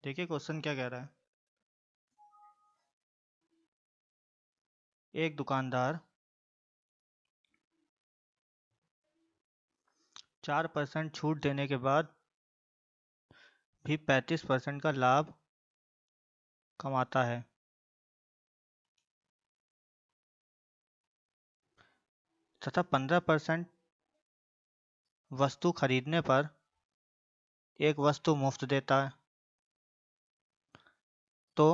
देखिए क्वेश्चन क्या कह रहा है। एक दुकानदार 4% छूट देने के बाद भी 35% का लाभ कमाता है तथा 15% वस्तु खरीदने पर एक वस्तु मुफ्त देता है। तो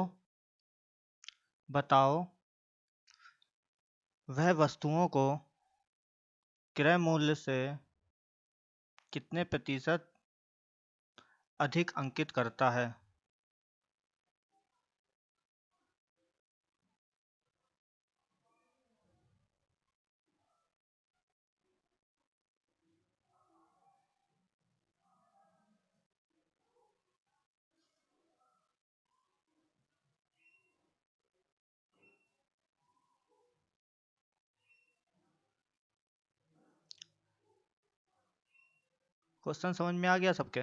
बताओ वह वस्तुओं को क्रय मूल्य से कितने प्रतिशत अधिक अंकित करता है। क्वेश्चन समझ में आ गया सबके?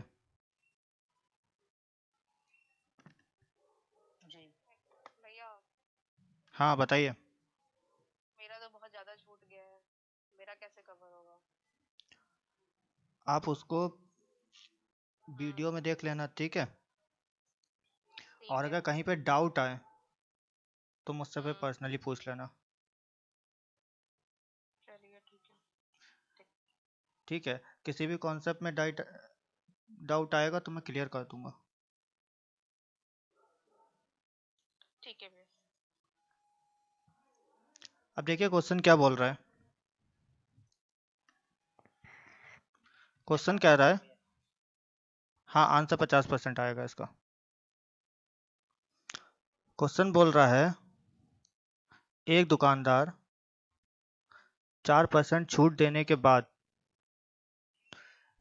जी भैया, हाँ बताइए। मेरा तो बहुत ज्यादा छूट गया है। मेरा कैसे कवर होगा? आप उसको हाँ, वीडियो में देख लेना, ठीक है। और ठीक है। अगर कहीं पे डाउट आए तो मुझसे फिर हम्म। पर्सनली पूछ लेना। चलिए, ठीक है। ठीक। ठीक है, किसी भी कॉन्सेप्ट में डाउट आएगा तो मैं क्लियर कर दूंगा। ठीक है भैया। अब देखिए क्वेश्चन क्या बोल रहा है। क्वेश्चन कह 50% रहा है, भैया। हाँ आंसर 50% आएगा इसका। क्वेश्चन बोल रहा है एक दुकानदार 4% छूट देने के बाद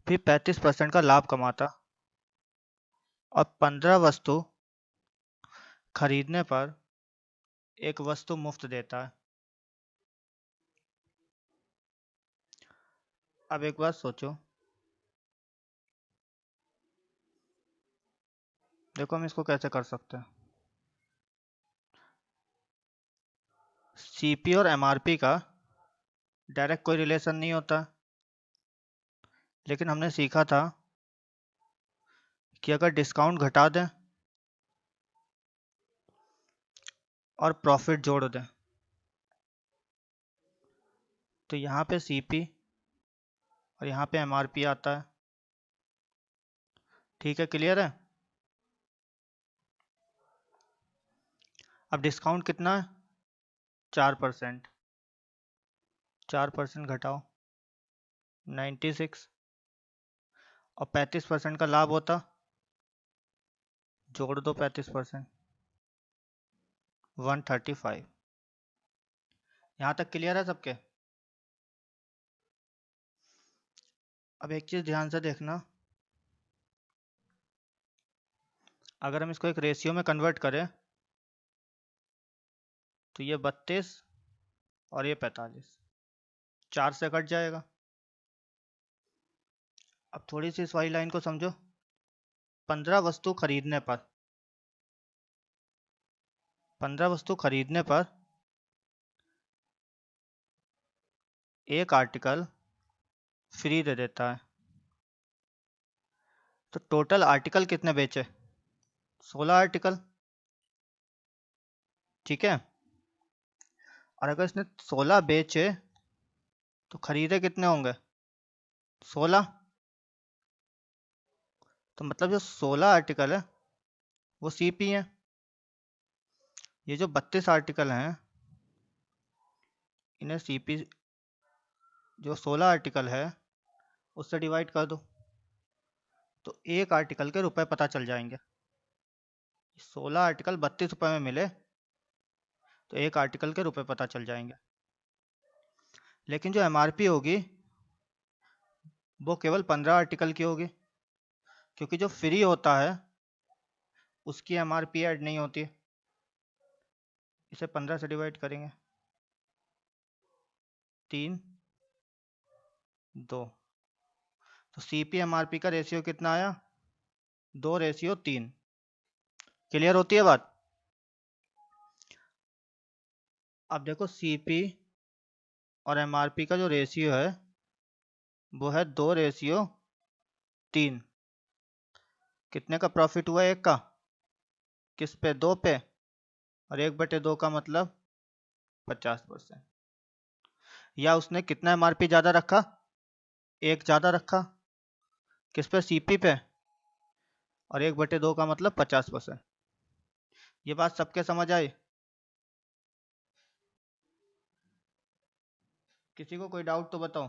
भी 35% का लाभ कमाता और 15 वस्तु खरीदने पर एक वस्तु मुफ्त देता है। अब एक बात सोचो, देखो हम इसको कैसे कर सकते हैं। सीपी और एमआरपी का डायरेक्ट कोई रिलेशन नहीं होता, लेकिन हमने सीखा था कि अगर डिस्काउंट घटा दें और प्रॉफिट जोड़ दें तो यहाँ पे सीपी और यहाँ पे एमआरपी आता है। ठीक है, क्लियर है। अब डिस्काउंट कितना है? 4%। 4% घटाओ 96 और 35% का लाभ होता, जोड़ दो 35%, 135। यहाँ तक क्लियर है सबके? अब एक चीज़ ध्यान से देखना, अगर हम इसको एक रेशियो में कन्वर्ट करें तो ये 32 और ये 45 4 से कट जाएगा। अब थोड़ी सी इस वाली लाइन को समझो। 15 वस्तु खरीदने पर 15 वस्तु खरीदने पर एक आर्टिकल फ्री दे देता है। तो टोटल आर्टिकल कितने बेचे? 16 आर्टिकल, ठीक है। और अगर इसने 16 बेचे तो खरीदे कितने होंगे? 16। तो मतलब जो 16 आर्टिकल है वो सीपी है। ये जो 32 आर्टिकल हैं इन्हें सीपी, जो 16 आर्टिकल है उससे डिवाइड कर दो तो एक आर्टिकल के रुपए पता चल जाएंगे। 16 आर्टिकल 32 रुपए में मिले तो एक आर्टिकल के रुपए पता चल जाएंगे। लेकिन जो एमआरपी होगी वो केवल 15 आर्टिकल की होगी, क्योंकि जो फ्री होता है उसकी एमआरपी ऐड नहीं होती। इसे 15 से डिवाइड करेंगे, 3 2। तो सीपी एमआरपी का रेशियो कितना आया? 2:3। क्लियर होती है बात? अब देखो सीपी और एमआरपी का जो रेशियो है वो है 2:3। कितने का प्रॉफिट हुआ? एक का। किस पे? 2 पे। और 1/2 का मतलब 50%। या उसने कितना एमआरपी ज्यादा रखा? एक ज्यादा रखा। किस पे? सीपी पे। और 1/2 का मतलब 50%। ये बात सबके समझ आई? किसी को कोई डाउट तो बताओ।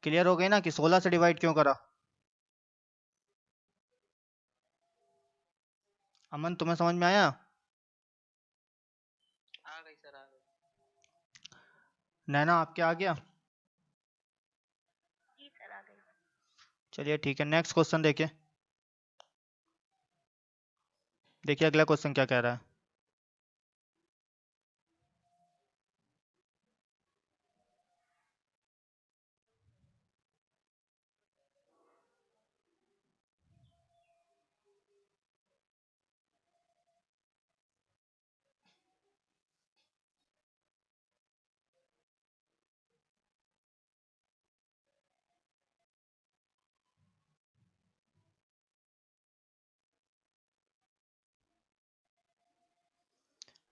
क्लियर हो गई ना कि 16 से डिवाइड क्यों करा? अमन तुम्हें समझ में आया? आ गई सर, आ गई। नैना आपके आ गया? जी सर, आ गई। चलिए ठीक है, नेक्स्ट क्वेश्चन देखिए। देखिए अगला क्वेश्चन क्या कह रहा है।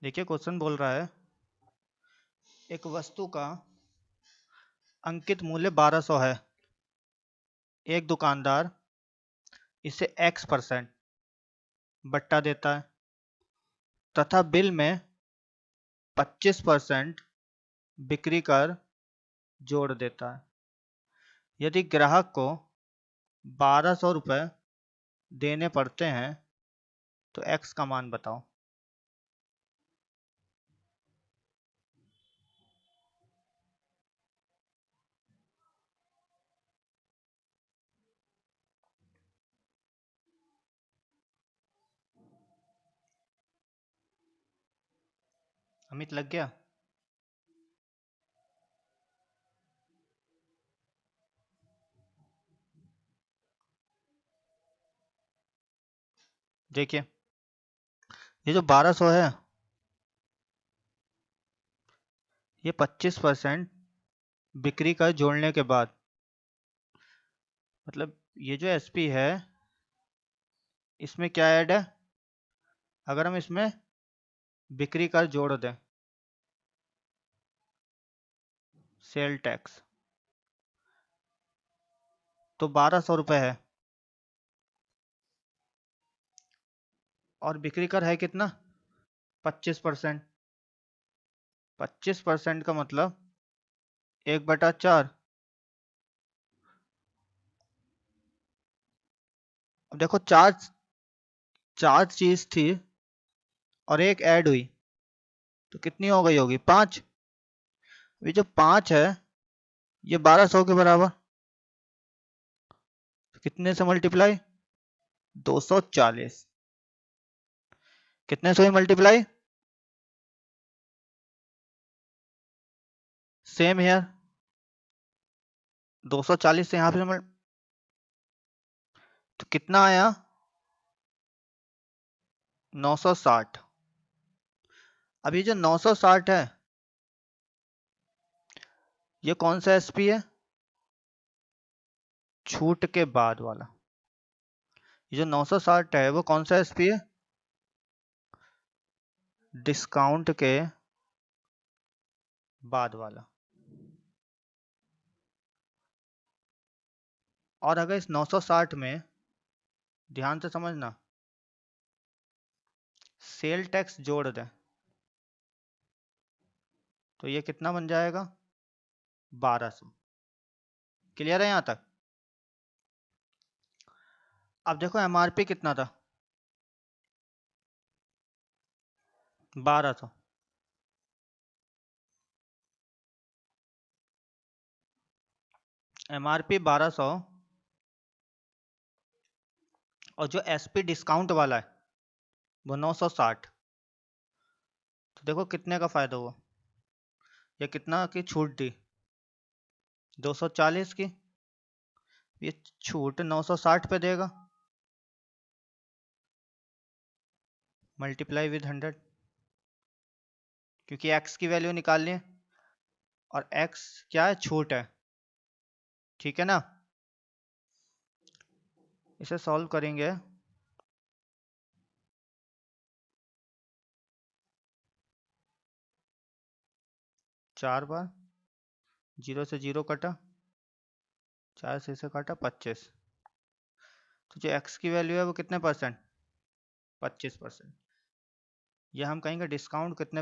देखिए क्वेश्चन बोल रहा है एक वस्तु का अंकित मूल्य 1200 है। एक दुकानदार इसे x% बट्टा देता है तथा बिल में 25% बिक्री कर जोड़ देता है। यदि ग्राहक को 1200 रुपये देने पड़ते हैं तो x का मान बताओ। अमित लग गया? देखिए ये जो 1200 है ये 25% बिक्री कर जोड़ने के बाद, मतलब ये जो एसपी है इसमें क्या ऐड है? अगर हम इसमें बिक्री कर जोड़ दें, सेल टैक्स, तो 1200 रुपये है। और बिक्री कर है कितना? 25%। 25% का मतलब 1/4। अब देखो चार चार चीज थी और एक ऐड हुई तो कितनी हो गई होगी? 5। ये जो 5 है ये 1200 के बराबर, तो कितने से मल्टीप्लाई? 240। कितने से हुई मल्टीप्लाई? सेम हियर, 240 से यहाँ पे तो कितना आया? 960। अब ये जो 960 है ये कौन सा एसपी है? छूट के बाद वाला। ये जो 960 है वो कौन सा एसपी है? डिस्काउंट के बाद वाला। और अगर इस 960 में ध्यान से समझना सेल टैक्स जोड़ दें तो ये कितना बन जाएगा? 1200। क्लियर है यहां तक? अब देखो एमआरपी कितना था? 1200। एमआरपी 1200 और जो एसपी डिस्काउंट वाला है वो 960। तो देखो कितने का फायदा हुआ, या कितना की छूट दी? 240 की। ये छूट 960 पे देगा, मल्टीप्लाई विद 100, क्योंकि x की वैल्यू निकालनी है और x क्या है, छूट है। ठीक है ना, इसे सॉल्व करेंगे। चार बार, 0 से 0 कटा, 4 से इसे काटा, 25। तो जो x की वैल्यू है वो कितने परसेंट, 25%। यह हम कहेंगे डिस्काउंट कितने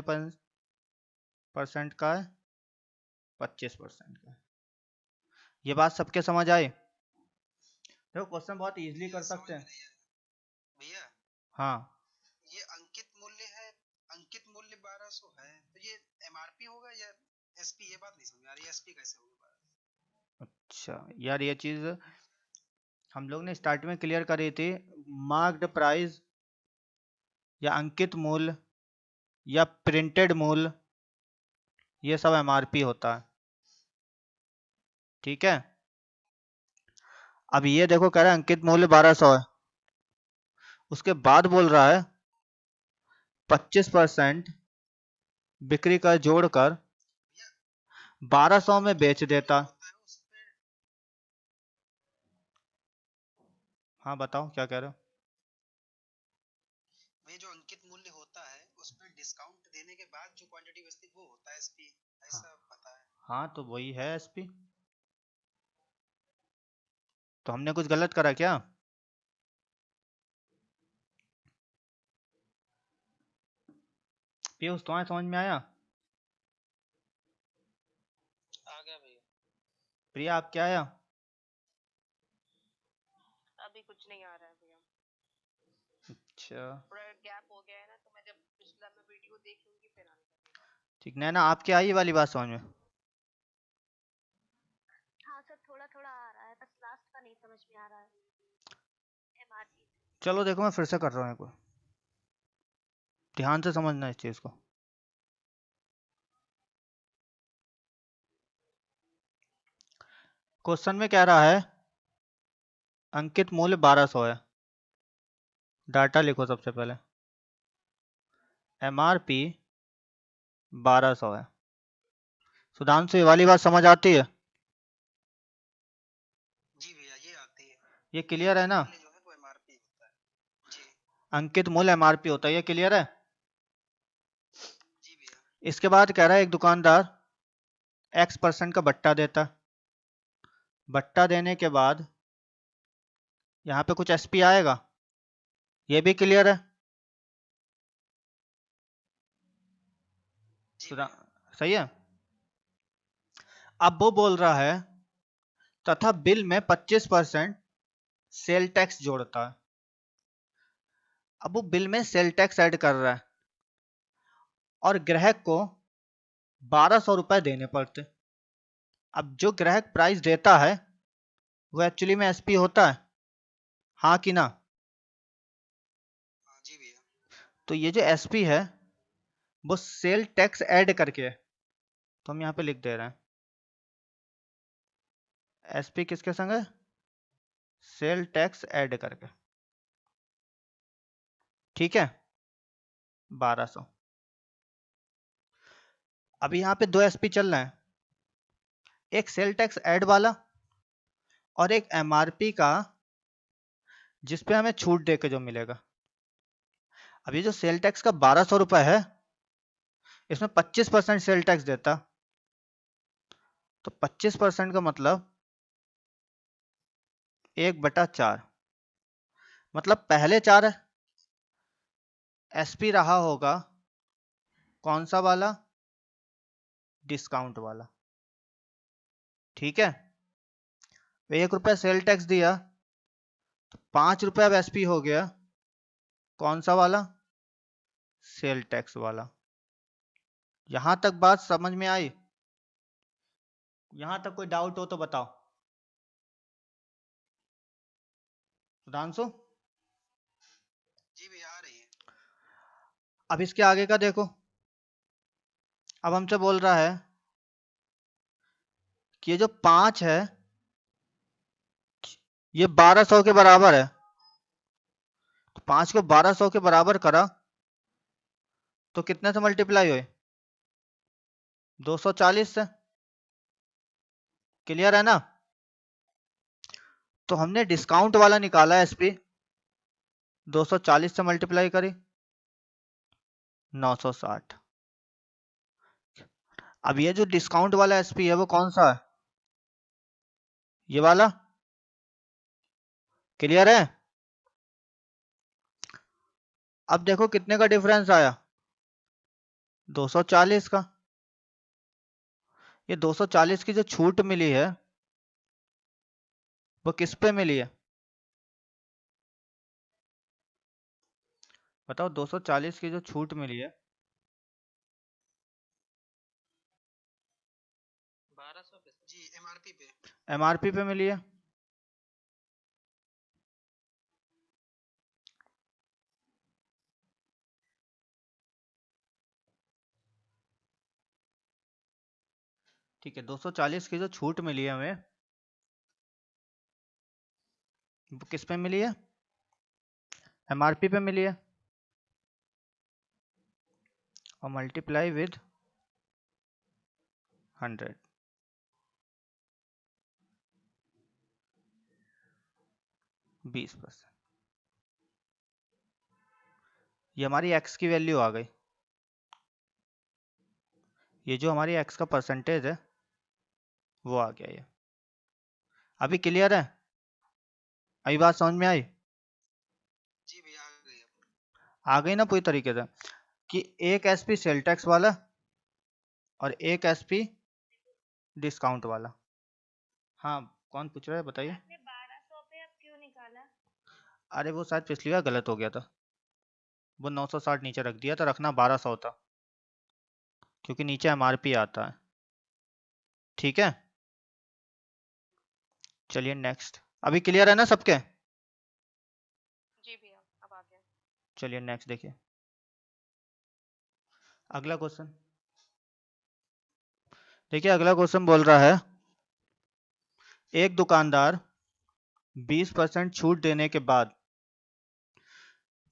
परसेंट का है, 25% का है। ये बात सबके समझ आए? देखो क्वेश्चन बहुत इजीली कर सकते हैं भैया। हाँ, ये अंकित मूल्य है, अंकित मूल्य 1200 है, तो ये एमआरपी होगा या एसपी? ये बात नहीं समझ आ रही, एसपी कैसे होगा? अच्छा यार, ये चीज हम लोग ने स्टार्ट में क्लियर करी थी। मार्क्ड प्राइस या अंकित मूल्य या प्रिंटेड मूल्य, ये सब एमआरपी होता है। ठीक है, अब ये देखो कह रहा है अंकित मूल्य 1200 है, उसके बाद बोल रहा है 25% बिक्री का जोड़कर 1200 में बेच देता। हाँ बताओ क्या कह रहे हो? भाई जो अंकित मूल्य होता है उस पर डिस्काउंट देने के बाद जो क्वांटिटी बचती है वो होता है एसपी, ऐसा पता है। हाँ तो वही है एसपी। तो हमने कुछ गलत करा क्या? पीयूष तुम्हारे समझ में आया? आ गया भैया। प्रिया आप क्या आया? अभी कुछ नहीं आ रहा है भैया, अच्छा थोड़ा गैप हो गया है ना, तो मैं जब पिछला में वीडियो देख लूंगी फिर आने लगेगा। ठीक, नैना आप क्या आई वाली बात समझ में? हाँ सर, थोड़ा थोड़ा आ रहा है, बस लास्ट का नहीं समझ में आ रहा है। एमआरपी चलो देखो मैं फिर से कर रहा हूँ, एक बार ध्यान से समझना इस चीज को। क्वेश्चन में कह रहा है अंकित मूल्य 1200 है, डाटा लिखो सबसे पहले, एमआरपी 1200 है। सुधांशु ये वाली बात समझ आती है? जी भैया ये आती है। ये क्लियर है ना? जो है वो एमआरपी होता है। जी अंकित मूल्य एमआरपी होता है, ये क्लियर है? जी भैया। इसके बाद कह रहा है एक दुकानदार x% का बट्टा देता, बट्टा देने के बाद यहाँ पे कुछ एसपी आएगा, ये भी क्लियर है? सही है। अब वो बोल रहा है तथा बिल में 25% सेल टैक्स जोड़ता है। अब वो बिल में सेल टैक्स ऐड कर रहा है और ग्राहक को 1200 रुपए देने पड़ते। अब जो ग्राहक प्राइस देता है वो एक्चुअली में एसपी होता है, हाँ कि ना? जी भैया। तो ये जो एसपी है वो सेल टैक्स ऐड करके है, तो हम यहाँ पे लिख दे रहे हैं एसपी किसके संग है, सेल टैक्स ऐड करके। ठीक है, 1200। अभी यहाँ पे दो एसपी चल रहे हैं, एक सेल टैक्स ऐड वाला और एक एमआरपी का जिसपे हमें छूट देके जो मिलेगा। अब ये जो सेल टैक्स का 1200 रुपए है, इसमें 25% सेल टैक्स देता, तो 25% का मतलब 1/4, मतलब पहले 4 एसपी रहा होगा कौन सा वाला, डिस्काउंट वाला। ठीक है, 1 रुपया सेल टैक्स दिया तो 5 रुपया अब एसपी हो गया कौन सा वाला, सेल टैक्स वाला। यहां तक बात समझ में आई? यहां तक कोई डाउट हो तो बताओ सुधांशु। जी भैया आ रही है। अब इसके आगे का देखो, अब हमसे बोल रहा है कि ये जो 5 है ये 1200 के बराबर है, तो 5 को 1200 के बराबर करा तो कितने से मल्टीप्लाई हुए? 240 से। क्लियर है ना? तो हमने डिस्काउंट वाला निकाला है एसपी, 240 से मल्टीप्लाई करी 960। अब ये जो डिस्काउंट वाला एसपी है वो कौन सा है? ये वाला। क्लियर है? अब देखो कितने का डिफरेंस आया, 240 का। ये 240 की जो छूट मिली है वो किस पे मिली है बताओ? 240 की जो छूट मिली है 1200 पे जी, एमआरपी पे। एमआरपी पे मिली है। ठीक है, 240 की जो छूट मिली है हमें वो किस पे मिली है? एमआरपी पे मिली है, और मल्टीप्लाई विद 100। 20%। ये हमारी एक्स की वैल्यू आ गई। ये जो हमारी एक्स का परसेंटेज है वो आ गया। ये अभी क्लियर है? अभी बात समझ में आई? जी भैया आ गई अब। आ गई ना पूरी तरीके से? कि एक एसपी सेल टैक्स वाला और एक एसपी डिस्काउंट वाला। हाँ, कौन पूछ रहा है बताइए? आपने 1200 पे अब क्यों निकाला? अरे वो शायद पिछली बार गलत हो गया था, वो 960 नीचे रख दिया था, रखना 1200 था, क्योंकि नीचे एमआरपी आता है। ठीक है, चलिए नेक्स्ट। अभी क्लियर है ना सबके? जी भैया अब आ गया। चलिए नेक्स्ट देखिए, अगला क्वेश्चन देखिए। अगला क्वेश्चन बोल रहा है, एक दुकानदार 20% छूट देने के बाद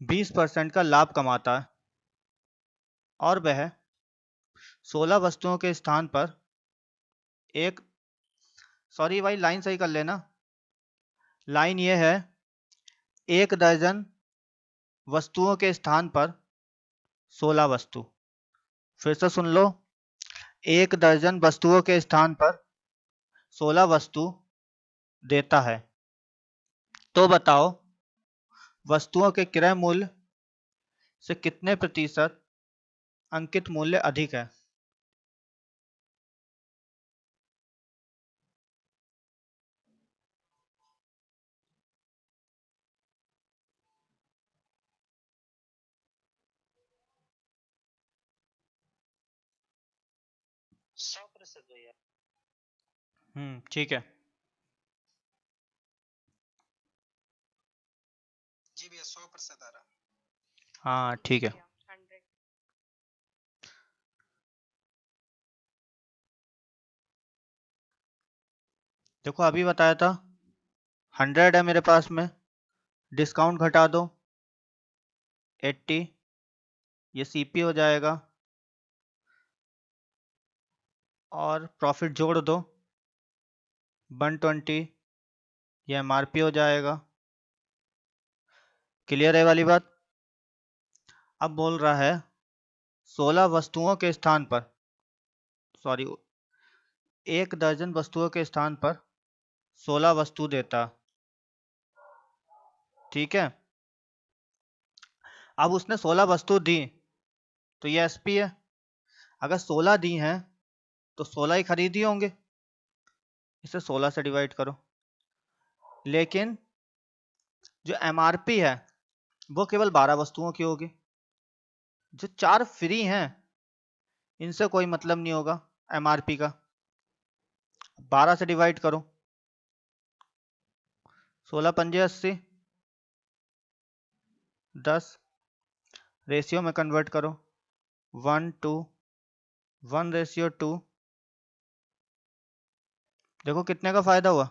20% का लाभ कमाता है और वह 16 वस्तुओं के स्थान पर एक, सॉरी भाई लाइन सही कर लेना। लाइन ये है, 1 दर्जन वस्तुओं के स्थान पर 16 वस्तु। फिर से सुन लो, 1 दर्जन वस्तुओं के स्थान पर 16 वस्तु देता है। तो बताओ वस्तुओं के क्रय मूल्य से कितने प्रतिशत अंकित मूल्य अधिक है? सौ प्रतिशत भैया। ठीक है। जी भैया 100% आ रहा। हाँ जी ठीक है। भैया 100। देखो अभी बताया था 100 है मेरे पास में, डिस्काउंट घटा दो 80, ये सीपी हो जाएगा, और प्रॉफिट जोड़ दो 120, ये एमआरपी हो जाएगा। क्लियर है वाली बात? अब बोल रहा है 16 वस्तुओं के स्थान पर, सॉरी 1 दर्जन वस्तुओं के स्थान पर 16 वस्तु देता। ठीक है, अब उसने 16 वस्तु दी तो ये एसपी है। अगर 16 दी हैं तो 16 ही खरीदी होंगे, इसे 16 से डिवाइड करो। लेकिन जो एमआरपी है वो केवल 12 वस्तुओं की होगी, जो 4 फ्री हैं इनसे कोई मतलब नहीं होगा एमआरपी का। 12 से डिवाइड करो, 16 पंजे 80, 10 रेशियो में कन्वर्ट करो, 1:1 रेशियो 2। देखो कितने का फायदा हुआ,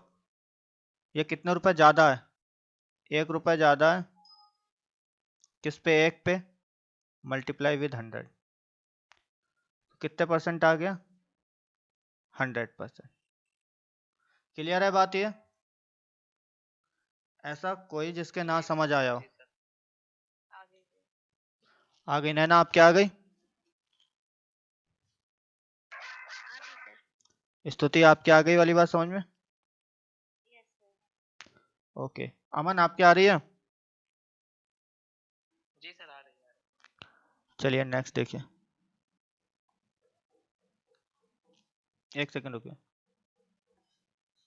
ये कितने रुपए ज़्यादा है? 1 रुपए ज़्यादा है किस पे? 1 पे, मल्टीप्लाई विद 100, कितने परसेंट आ गया? 100%। क्लियर है बात ये? ऐसा कोई जिसके ना समझ आया हो? जी सर, आ गई जी। आ गई नैना, आपके आ गई? आ गई सर। स्तुति आपके आ गई वाली बात समझ में? Yes sir. ओके, अमन आपके आ रही है? जी सर, आ रही है। चलिए नेक्स्ट देखिए, 1 सेकंड रुकिए।